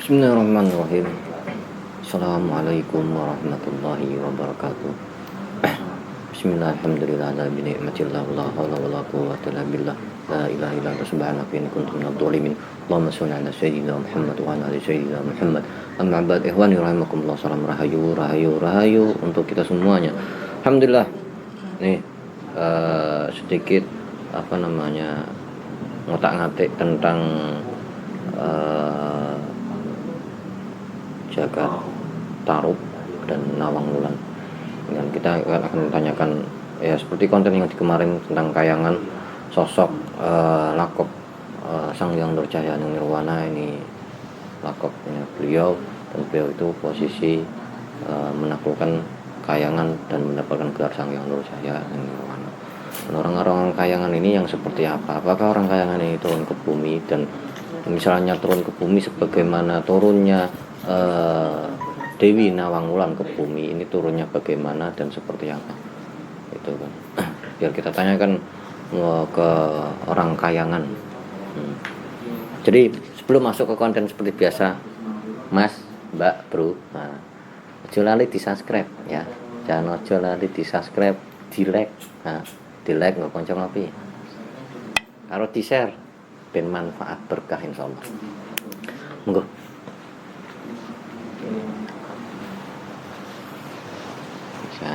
Bismillahirrahmanirrahim. Assalamualaikum warahmatullahi wabarakatuh. Bismillahirrahmanirrahim. Ala bi ni'matillah la haula wala quwwata illa billah. La ilaha illa anta subhanaka inni kuntu minadh dhalimin. Allahumma shalli ala sayyidina Muhammad wa ala ali sayyidina Muhammad. Amma ba'd, ikhwani rahimakumullah, salam rahayu untuk kita semuanya. Alhamdulillah. Nih sedikit ngotak-ngatik tentang jagat Tarub dan Nawang Wulan. Dan kita akan tanyakan ya seperti konten yang kemarin tentang kayangan sosok lakop Sang Hyang Nurcahya Nirwana. Ini lakopnya beliau, dan beliau itu posisi menaklukkan kayangan dan mendapatkan gelar Sang Hyang Nurcahya Nirwana. Dan orang-orang kayangan ini yang seperti apa? Apakah orang kayangan ini turun ke bumi, dan misalnya turun ke bumi sebagaimana turunnya Dewi Nawang Wulan ke bumi, ini turunnya bagaimana dan seperti apa? Itu kan. Biar kita tanyakan ke orang kayangan. Jadi sebelum masuk ke konten seperti biasa, Mas, Mbak, Bro, ojo lali di subscribe ya. Jangan ojo lali di subscribe, di like. Di like nggak konco ngopi. Karo di share ben manfaat berkah insyaallah. Monggo. Bisa.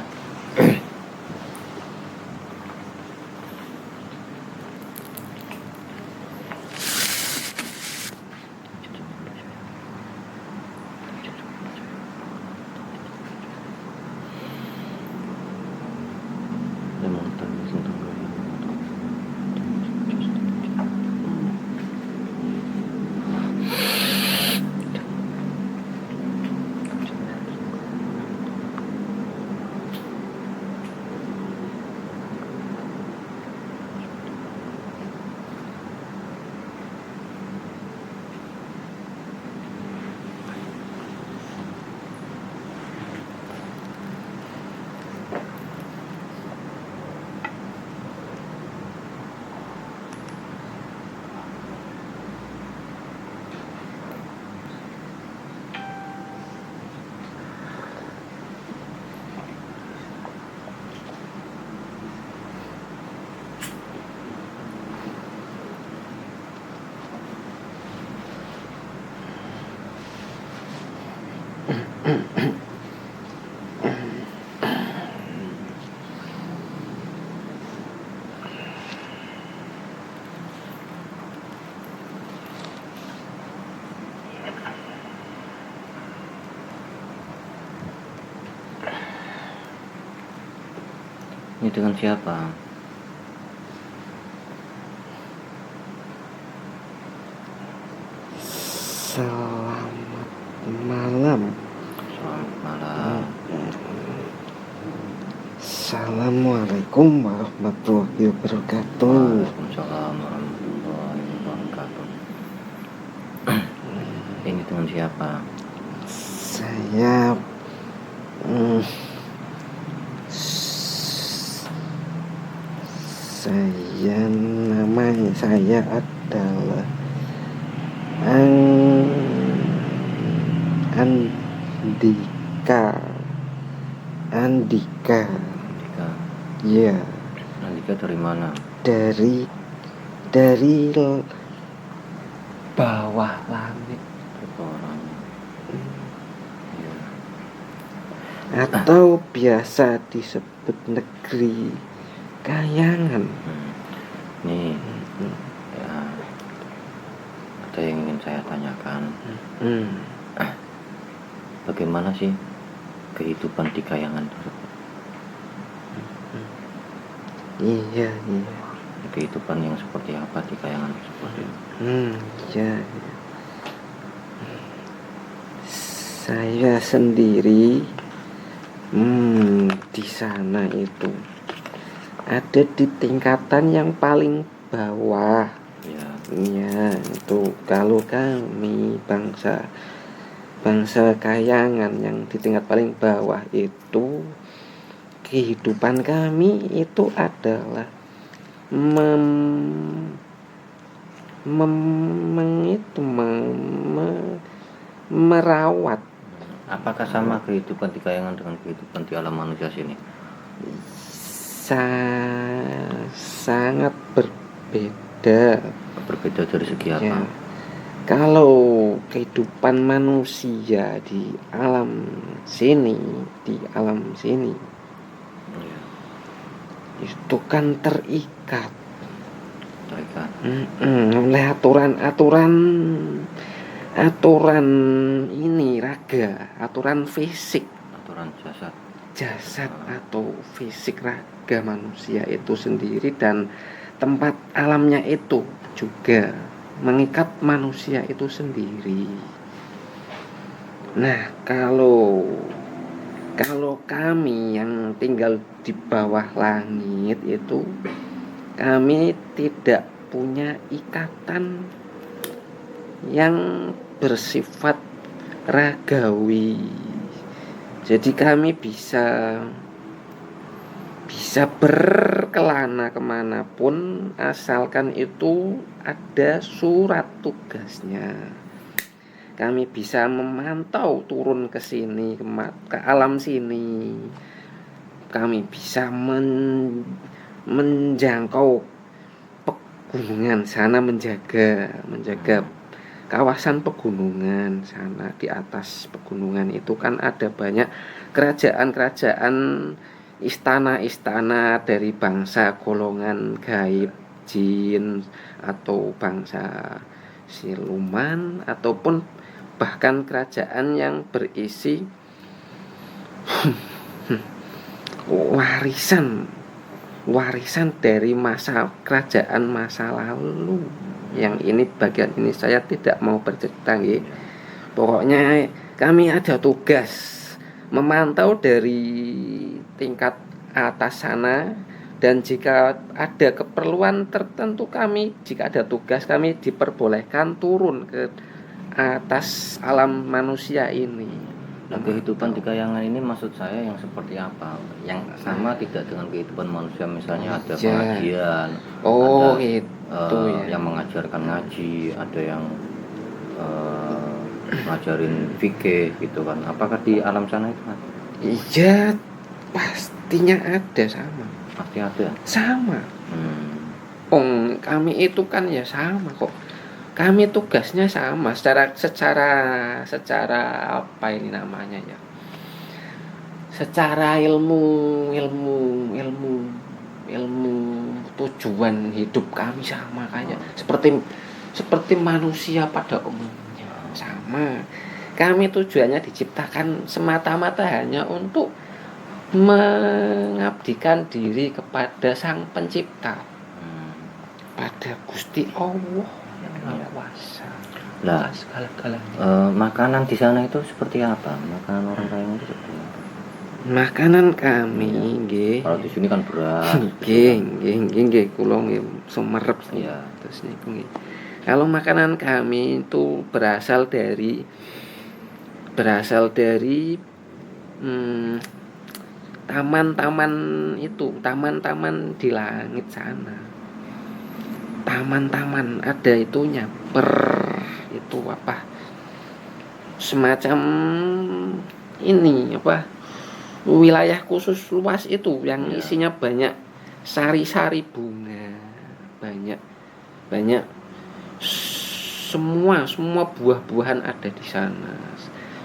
Ini dengan siapa? Selamat malam. Selamat malam. Assalamualaikum warahmatullahi wabarakatuh. Waalaikumsalam warahmatullahi wabarakatuh. Ini dengan siapa? Saya namanya saya adalah Andika. Iya. Andika dari mana? Dari bawah langit. Atau biasa disebut negeri kayangan. Nih, ya, ada yang ingin saya tanyakan. Bagaimana sih kehidupan di kayangan tersebut. Iya. Kehidupan yang seperti apa di kayangan tersebut itu? Iya. Saya sendiri di sana itu ada di tingkatan yang paling bawah. Ya, itu kalau kami bangsa kayangan yang di tingkat paling bawah itu, kehidupan kami itu adalah merawat. Apakah sama kehidupan di kayangan dengan kehidupan di alam manusia sini? Sangat berbeda. Berbeda dari segi apa? Ya. Kalau kehidupan manusia di alam sini itu kan terikat oleh aturan ini raga, aturan fisik, aturan jasad atau fisik raga manusia itu sendiri, dan tempat alamnya itu juga mengikat manusia itu sendiri. Nah, kalau kami yang tinggal di bawah langit itu, kami tidak punya ikatan yang bersifat ragawi. Jadi kami bisa berkelana kemanapun asalkan itu ada surat tugasnya. Kami bisa memantau turun ke sini, ke alam sini. Kami bisa menjangkau pegunungan sana, menjaga kawasan pegunungan sana. Di atas pegunungan itu kan ada banyak kerajaan-kerajaan, istana-istana dari bangsa golongan gaib, jin, atau bangsa siluman, ataupun bahkan kerajaan yang berisi warisan dari kerajaan masa lalu. Yang ini bagian ini saya tidak mau bercerita, nggih. Pokoknya kami ada tugas memantau dari tingkat atas sana, dan jika ada keperluan tertentu jika ada tugas, kami diperbolehkan turun ke atas alam manusia ini. Nah, kehidupan di kayangan ini maksud saya yang seperti apa? Yang sama tidak dengan kehidupan manusia, misalnya ada pengajian, ada gitu ya. Yang mengajarkan ngaji, ada yang ngajarin fikih gitu kan. Apakah di alam sana itu ada? Iya, pastinya ada, sama. Pasti ada. Sama. Kami itu kan ya sama kok. Kami tugasnya sama secara apa ini namanya ya? Secara ilmu tujuan hidup kami sama kayak seperti manusia pada umumnya, sama. Kami tujuannya diciptakan semata-mata hanya untuk mengabdikan diri kepada Sang Pencipta, pada Gusti Allah yang kuasa. Nah, segala-galanya. Makanan di sana itu seperti apa? Makanan orang kayangan itu seperti apa? Makanan kami nggih. Kalau di sini kan beras. Nggih, kula nggih sumerep ya. Terus niku nggih. Kalau makanan kami itu berasal dari taman-taman di langit sana. Taman-taman ada itunya, itu apa? Semacam ini apa? Wilayah khusus luas itu yang isinya banyak sari-sari bunga, banyak semua buah-buahan ada di sana.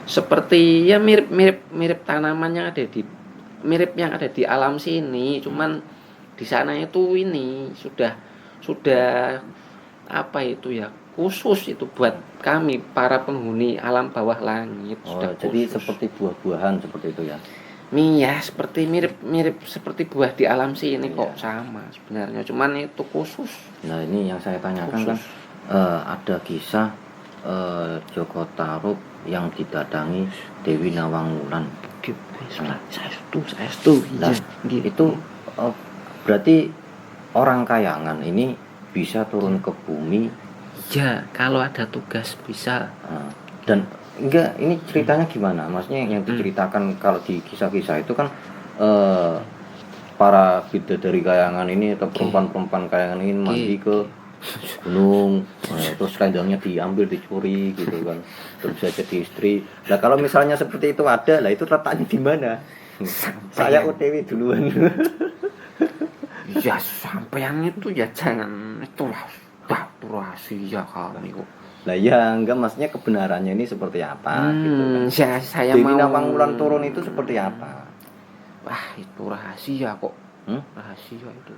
Seperti ya mirip tanaman yang ada di alam sini, cuman di sana itu ini sudah apa itu ya, khusus itu buat kami para penghuni alam bawah langit. Oh, Sudah jadi khusus. seperti buah-buahan seperti itu ya. Iya, seperti mirip seperti buah di alam sini kok, Iya. sama sebenarnya, cuman itu khusus. Nah, ini yang saya tanyakan kan Khusus. ada kisah Joko Tarub yang didatangi Dewi Nawang Wulan. Saya setuju. Nah, Iya. itu berarti orang Kayangan ini bisa turun ke bumi. Ya, kalau ada tugas bisa. Dan enggak, ini ceritanya gimana? Maksudnya yang diceritakan kalau di kisah-kisah itu kan para bidadari Kayangan ini atau perempuan-perempuan Kayangan ini mandi ke gunung, terus selendangnya diambil, dicuri gitu kan, terus bisa jadi istri. Nah, kalau misalnya seperti itu ada, lah itu letaknya di mana? Saya OTW duluan. Ya sampean itu ya jangan itulah, rahasia kami kok. Lah ya, enggak, maksudnya kebenarannya ini seperti apa gitu kan. Ya saya Dewi mau Nawang Wulan turun itu seperti apa? Wah, itu rahasia kok. Rahasia itu.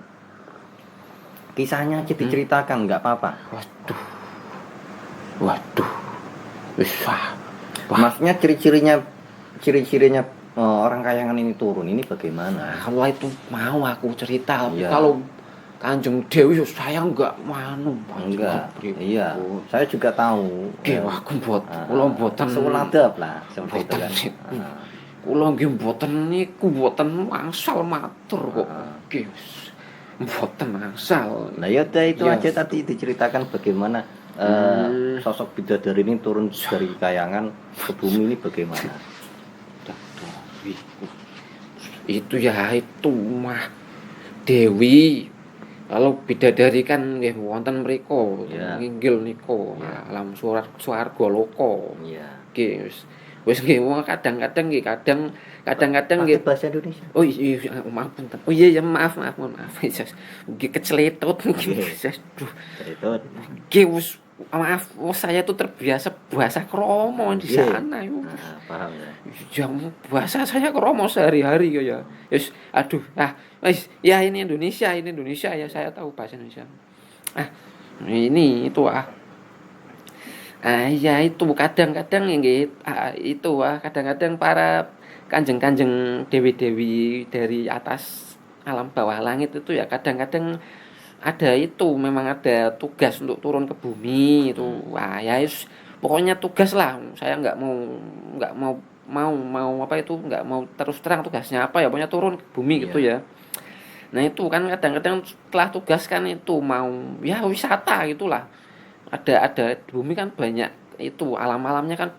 Kisahnya aja diceritakan, enggak apa-apa. Waduh. Wah. Maksudnya ciri-cirinya orang Kayangan ini turun ini bagaimana? Kalau itu mau aku cerita, Iya. kalau Kanjeng Dewi saya enggak Enggak. Iya, saya juga tahu. Wah, kula mboten Suladap lah seperti itu kan. Kula nggih mboten niku, mboten angsal matur kok. Nggih. Mboten angsal. Nah, ya udah itu Ya. aja tadi diceritakan bagaimana sosok bidadari ini turun dari Kayangan ke bumi ini bagaimana? Itu ya itu mah Dewi. Kalau bidadari kan nggih wonten mriku, Ya. nginggil niku, alam swarga loka. Iya. Nggih wis nggih kadang-kadang nggih kadang-kadang nggih. Bahasa Indonesia. Oh iya, maaf punten. Oh iya ya maaf. Nggih keceletut nggih. Aduh. Itu. Nggih maaf, saya tuh terbiasa bahasa kromo di sana itu. Paham ya. Ya bahasa saya kromo sehari-hari ya. Wis aduh, wis ya ini Indonesia ya, saya tahu bahasa Indonesia. Ini itu ya itu kadang-kadang nggih itu kadang-kadang para kanjeng-kanjeng dewi-dewi dari atas alam bawah langit itu ya kadang-kadang ada itu, memang ada tugas untuk turun ke bumi itu. Ya pokoknya tugas lah. Saya nggak mau apa itu, nggak mau terus terang tugasnya apa ya, pokoknya turun ke bumi gitu ya. Nah itu kan kadang-kadang setelah tugas kan itu mau ya wisata gitulah. Ada di bumi kan banyak itu alam-alamnya kan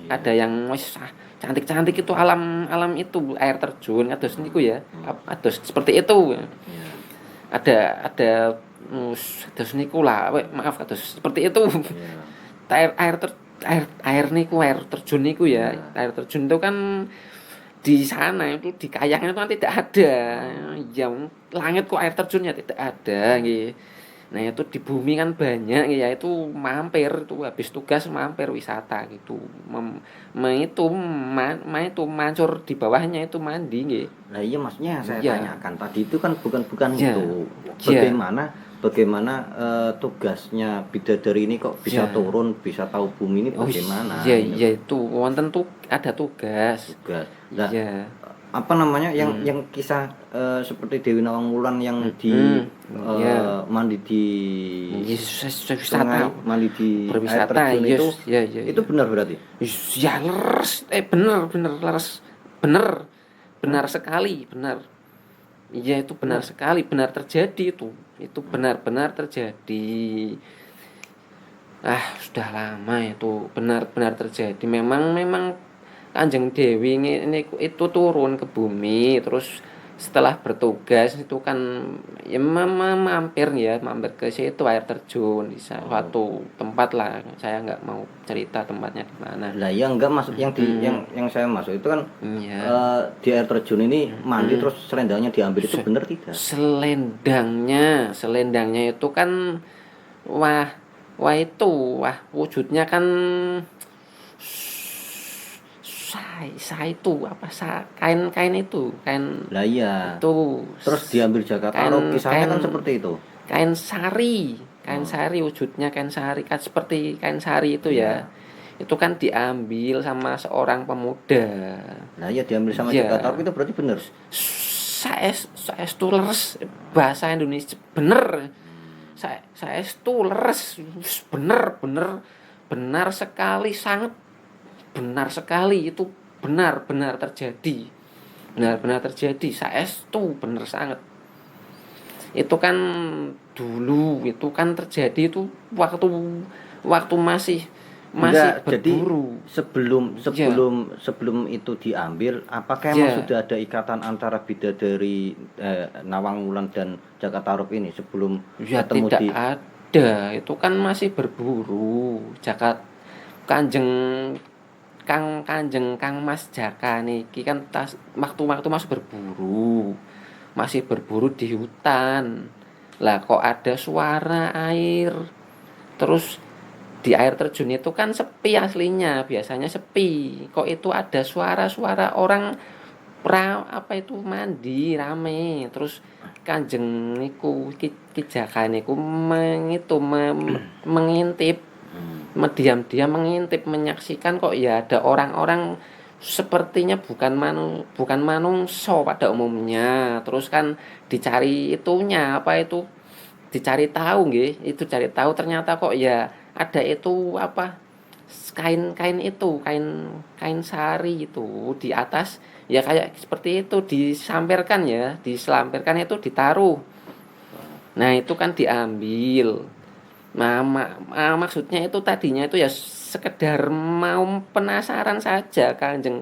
ada yang wis cantik-cantik itu alam itu, air terjun kados niku ya. Kados seperti itu. Ada kados niku lah, maaf kados seperti itu. Air niku, air terjun niku ya. Air terjun itu kan di sana itu di Kayangan itu kan tidak ada. Ya langit kok air terjunnya tidak ada nggih. Nah, itu di bumi kan banyak ya, itu mampir itu habis tugas mampir wisata gitu. Itu mancur di bawahnya itu mandi nggih. Nah, iya, maksudnya saya Iya. tanyakan tadi itu kan bukan Iya. itu. Iya. Bagaimana tugasnya bidadari ini kok bisa turun, bisa tahu bumi ini bagaimana? Iya itu wonten tuh ada tugas. Tugas. Nah, Iya. apa namanya yang kisah seperti Dewi Nawang Wulan yang mandi di wisata, mandi di air berwisata terjun itu, itu benar berarti? Ya leres, bener leres, benar sekali, benar. Iya itu benar sekali, benar terjadi itu benar-benar terjadi. Sudah lama itu benar-benar terjadi. Memang Kanjeng Dewi ini itu turun ke bumi, terus setelah bertugas itu kan ya mampir ke situ air terjun di suatu tempat lah. Saya nggak mau cerita tempatnya di mana. Lah ya enggak, maksud yang saya maksud itu kan di air terjun ini mandi terus selendangnya diambil, itu benar tidak? Selendangnya itu kan wujudnya kan itu apa kain itu kain. Lah iya. Itu terus diambil Jakarta, kisahnya kan seperti itu. Kain sari Kain sari wujudnya kain sari kan seperti kain sari itu ya. Itu kan diambil sama seorang pemuda. Nah ya diambil sama Iya. Jaka Tarub itu berarti bener. Saestu leres bahasa Indonesia bener. Saestu leres bener benar sekali, sangat benar sekali, itu benar terjadi. Benar terjadi, saestu bener sangat. Itu kan dulu itu kan terjadi itu waktu masih Enggak, berburu. jadi sebelum itu diambil, apakah emang sudah ada ikatan antara bidadari Nawang Wulan dan Jaka Tarub ini sebelum ketemu tidak ada, itu kan masih berburu. Kanjeng Mas Jaka niki kan waktu masih berburu di hutan. Lah kok ada suara air, terus di air terjun itu kan sepi aslinya, biasanya sepi. Kok itu ada suara orang mandi rame. Terus Kanjeng niku Ki Jaka niku mengintip, diam-diam mengintip, menyaksikan kok ya ada orang-orang sepertinya bukan manungso pada umumnya. Terus kan dicari itunya dicari tahu nggih, itu cari tahu ternyata kok ya ada itu kain sari itu di atas ya, kayak seperti itu disampaikan itu ditaruh. Nah itu kan diambil. Nah maksudnya itu tadinya itu ya sekedar mau penasaran saja. Kanjeng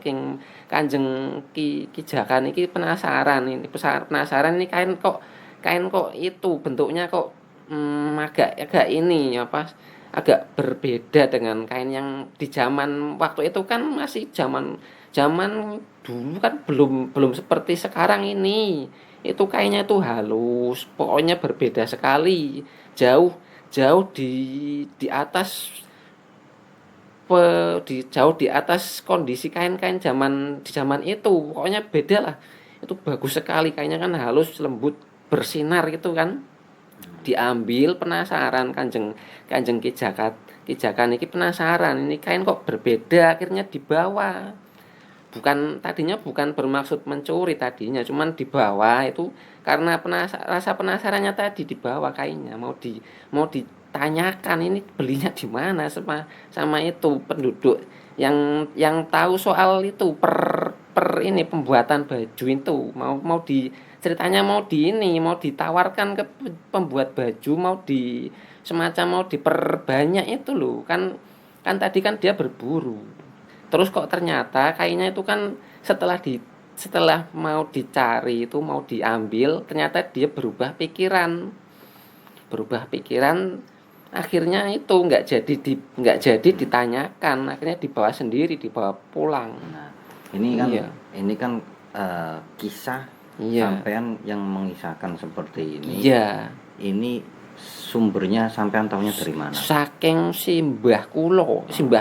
Ki Jaka niki penasaran ini kain kok itu bentuknya kok agak ini agak berbeda dengan kain yang di zaman waktu itu kan masih zaman dulu kan belum seperti sekarang ini. Itu kainnya itu halus, pokoknya berbeda sekali, jauh di atas jauh di atas kondisi kain-kain di zaman itu. Pokoknya beda lah, itu bagus sekali, kainnya kan halus, lembut, bersinar gitu kan. Diambil, penasaran Kanjeng Ki Jaka niki penasaran, ini kain kok berbeda, akhirnya dibawa. Tadinya bukan bermaksud mencuri, tadinya cuman dibawa itu karena rasa penasarannya tadi, dibawa kainnya, mau ditanyakan ini belinya di mana sama itu penduduk yang tahu soal itu ini pembuatan baju itu, mau ceritanya mau ditawarkan ke pembuat baju, semacam mau diperbanyak itu loh kan tadi kan dia berburu. Terus kok ternyata kainnya itu kan setelah mau dicari itu, mau diambil, ternyata dia berubah pikiran, akhirnya itu nggak jadi ditanyakan, akhirnya dibawa sendiri, dibawa pulang. Nah, ini kan kisah sampean yang mengisahkan seperti ini. Iya. Ini sumbernya sampean tahunya dari mana? Saking simbah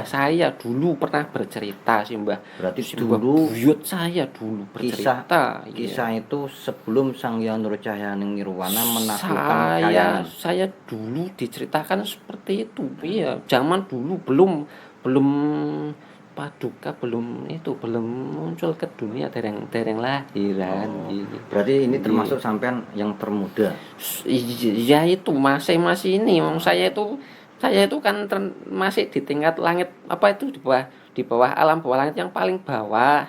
saya dulu pernah bercerita, Berarti dulu buyut saya dulu bercerita. Kisah itu sebelum Sang Hyang Nurcahyaning Nirwana menaklukkan Kayangan. Saya dulu diceritakan seperti itu. Iya, zaman dulu belum Paduka belum muncul ke dunia, dereng lahiran. Berarti ini termasuk sampean yang termuda. Iya, itu masih ini. Saya itu kan masih di tingkat langit di bawah alam bawah langit yang paling bawah.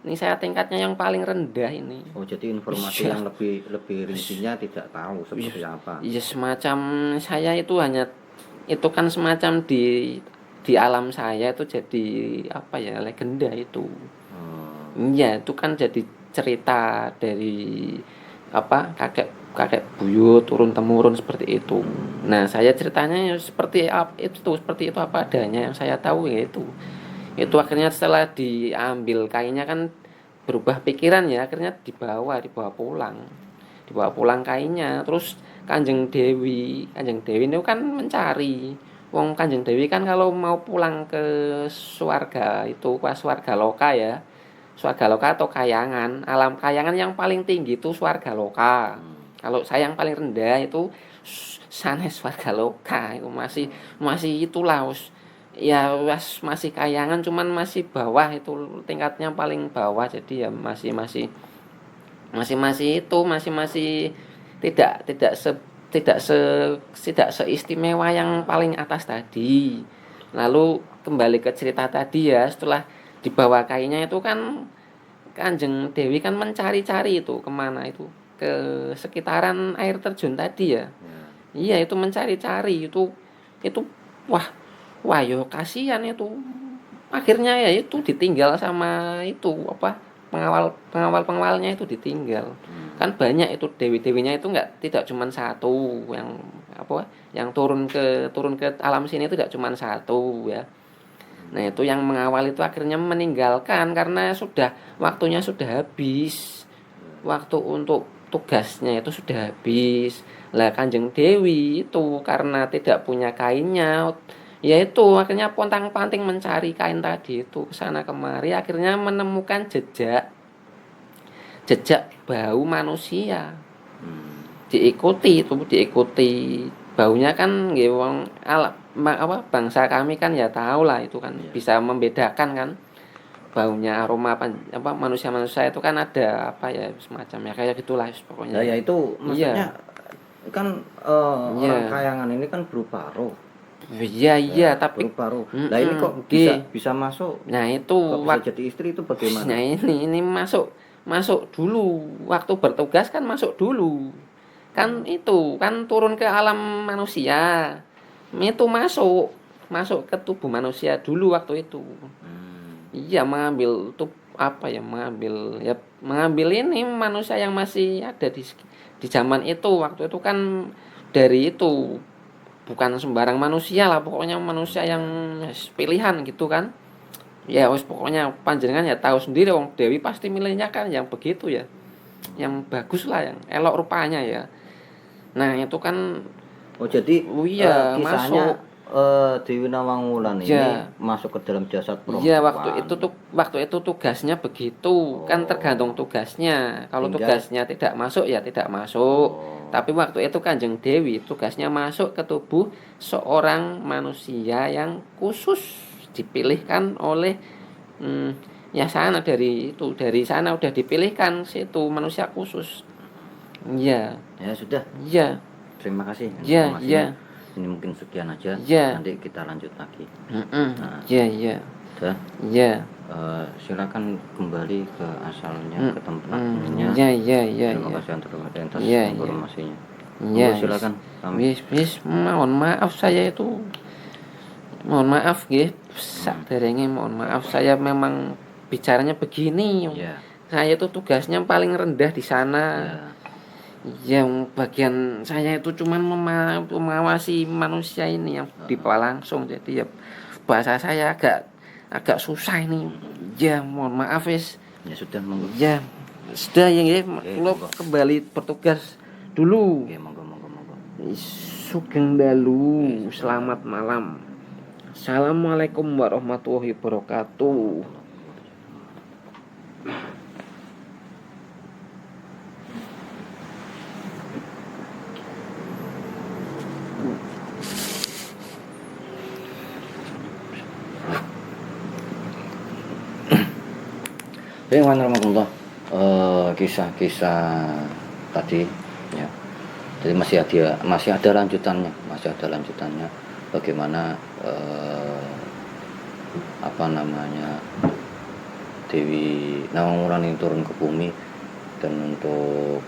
Ini saya tingkatnya yang paling rendah ini. Oh, jadi informasi yang lebih rincinya tidak tahu seperti apa. Iya, semacam saya itu hanya itu kan semacam di alam saya itu jadi legenda itu. Iya, itu kan jadi cerita dari kakek buyut turun temurun seperti itu. Nah, saya ceritanya seperti itu apa adanya yang saya tahu ya itu. Itu akhirnya setelah diambil kainnya kan berubah pikiran ya, akhirnya dibawa pulang kainnya. Terus Kanjeng Dewi itu kan mencari. Wong Kanjeng Dewi kan kalau mau pulang ke swarga itu, swarga loka ya. Swarga loka atau kayangan, alam kayangan yang paling tinggi itu swarga loka. Kalau saya yang paling rendah itu sanes warga loka itu masih itulah ya masih kayangan, cuman masih bawah, itu tingkatnya paling bawah, jadi ya masih itu masih tidak se tidak seistimewa yang paling atas tadi. Lalu kembali ke cerita tadi ya, setelah dibawa kainnya itu kan Kanjeng Dewi kan mencari-cari itu kemana itu, ke sekitaran air terjun tadi ya. Iya, itu mencari-cari itu wah wah yo kasihan itu. Akhirnya ya itu ditinggal sama itu apa, pengawalnya itu ditinggal. Kan banyak itu dewi-dewinya itu tidak cuma satu yang apa, yang turun ke alam sini itu tidak cuma satu ya. Nah, itu yang mengawal itu akhirnya meninggalkan karena waktunya sudah habis. Waktu untuk tugasnya itu sudah habis. Lah Kanjeng Dewi itu karena tidak punya kainnya, yaitu akhirnya pontang-panting mencari kain tadi itu ke sana kemari, akhirnya menemukan jejak bau manusia. Diikuti baunya kan nggih wong bangsa kami kan ya tahu lah itu kan bisa membedakan kan baunya, aroma manusia-manusia itu kan ada apa ya semacam ya kayak gitulah pokoknya. Ya itu maksudnya kan orang kayangan ini kan berupa roh. Iya, tapi berupa roh. Nah ini kok bisa masuk? Nah itu kok bisa jadi istri itu bagaimana? Nah ini masuk dulu waktu bertugas kan, masuk dulu kan, itu kan turun ke alam manusia, itu masuk ke tubuh manusia dulu waktu itu. Iya, mengambil tuh apa ya, mengambil ini manusia yang masih ada di zaman itu. Waktu itu kan dari itu bukan sembarang manusia lah, pokoknya manusia yang pilihan gitu kan. Ya wis pokoknya panjenengan ya tahu sendiri, wong Dewi pasti milihnya kan yang begitu ya, yang bagus lah, yang elok rupanya ya. Nah itu kan jadi kisahnya masuk Dewi Nawangwulan ini masuk ke dalam jasad perempuan. Iya, waktu itu tugasnya begitu. Kan tergantung tugasnya. Kalau tugasnya tidak masuk ya tidak masuk. Tapi waktu itu Kanjeng Dewi tugasnya masuk ke tubuh seorang manusia yang khusus dipilihkan oleh ya sana, dari sana udah dipilihkan situ manusia khusus. Iya. Ya sudah. Iya. Terima kasih. Iya. Ini mungkin sekian aja. Nanti kita lanjut lagi. Iya. Sudah. Iya. Silakan kembali ke asalnya, ke tempatnya. Iya. Terima kasih atas informasinya. Iya. Silakan. Mohon maaf saya itu. Mohon maaf nggih. Saderenge mohon maaf, saya memang bicaranya begini. Saya itu tugasnya paling rendah di sana. Yang bagian saya itu cuman mengawasi manusia ini yang dibawa langsung, jadi ya bahasa saya agak susah ini. Ya mohon maaf wis. Ya sudah, monggo. Ya sudah ya nggih, kula kembali bertugas dulu. Nggih, monggo. Sugeng dalu, selamat malam. Assalamualaikum warahmatullahi wabarakatuh. Bismillahirrahmanirrahim. Kisah-kisah tadi ya. Jadi masih ada lanjutannya, bagaimana Dewi Nawangwulan ini turun ke bumi dan untuk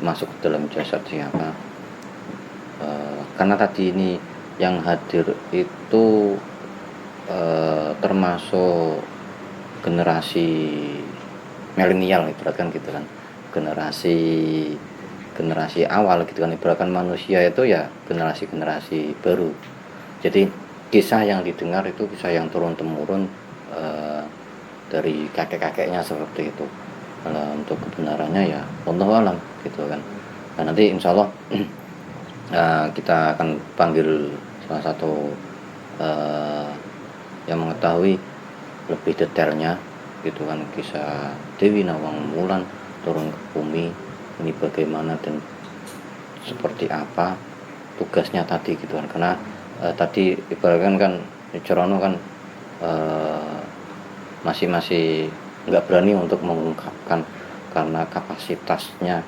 masuk ke dalam jasad siapa. Karena tadi ini yang hadir itu termasuk generasi milenial, ibaratkan gitu kan, generasi awal gitu kan, ibaratkan manusia itu ya generasi baru. Jadi kisah yang didengar itu kisah yang turun temurun dari kakek-kakeknya seperti itu. Untuk kebenarannya ya wallahu alam gitu kan. Nah, nanti insya Allah kita akan panggil salah satu yang mengetahui lebih detailnya gitu kan, kisah Dewi Nawangwulan turun ke bumi ini bagaimana dan seperti apa tugasnya tadi gitu kan. Karena tadi ibaratkan kan Cerono kan masih nggak berani untuk mengungkapkan karena kapasitasnya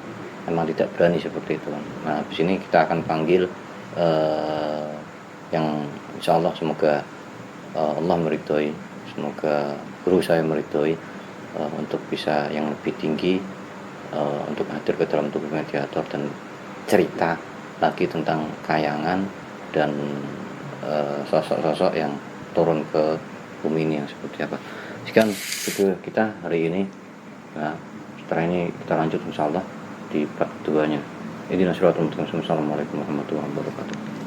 memang tidak berani seperti itu kan. Nah di sini kita akan panggil yang insya Allah semoga Allah meridhoi, semoga guru saya meridhoi untuk bisa yang lebih tinggi untuk hadir ke dalam tubuh mediator dan cerita lagi tentang kayangan dan sosok-sosok yang turun ke bumi ini yang seperti apa. Sekian video kita hari ini. Nah, setelah ini kita lanjut insya Allah di part 2 nya. Ini Assalamualaikum warahmatullahi wabarakatuh.